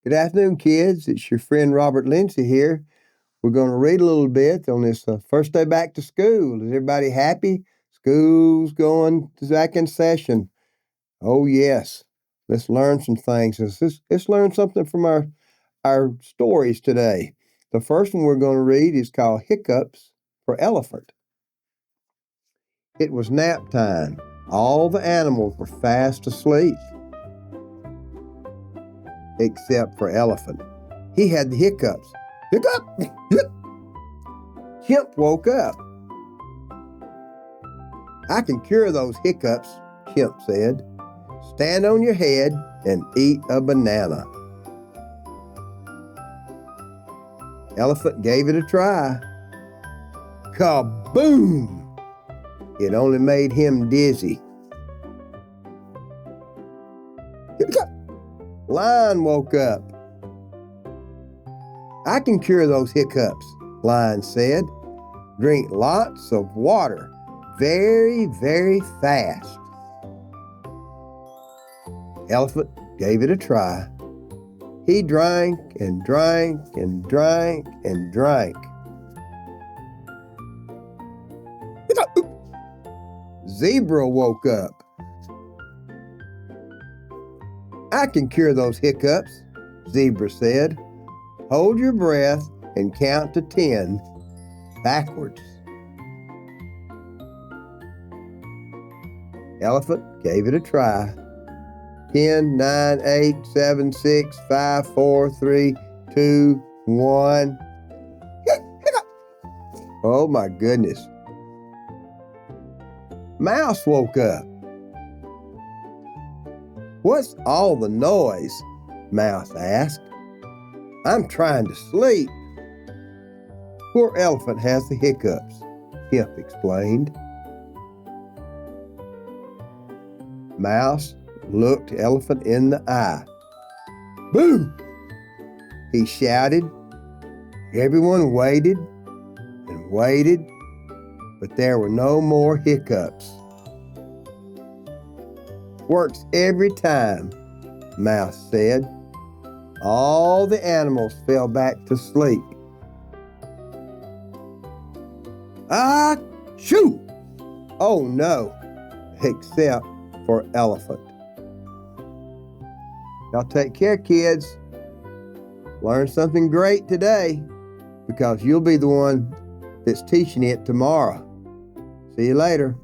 Good afternoon, kids. It's your friend Robert Lindsey here. We're going to read a little bit on this first day back to school. Is everybody happy? School's going back in session. Oh, yes. Let's learn some things. Let's learn something from our stories today. The first one we're going to read is called Hiccups for Elephant. It was nap time. All the animals were fast asleep, except for Elephant. He had the hiccups. Hiccup! Chimp woke up. I can cure those hiccups, Chimp said. Stand on your head and eat a banana. Elephant gave it a try. Kaboom! It only made him dizzy. Hiccup! Lion woke up. I can cure those hiccups, Lion said. Drink lots of water, very, very fast. Elephant gave it a try. He drank and drank and drank and drank. Zebra woke up. I can cure those hiccups, Zebra said. Hold your breath and count to 10 backwards. Elephant gave it a try. 10, 9, 8, 7, 6, 5, 4, 3, 2, 1. Oh my goodness. Mouse woke up. What's all the noise? Mouse asked. I'm trying to sleep. Poor Elephant has the hiccups, Chimp explained. Mouse looked Elephant in the eye. Boo! He shouted. Everyone waited and waited, but there were no more hiccups. Works every time, Mouse said. All the animals fell back to sleep. Achoo! Oh no, except for Elephant. Y'all take care, kids. Learn something great today, because you'll be the one that's teaching it tomorrow. See you later.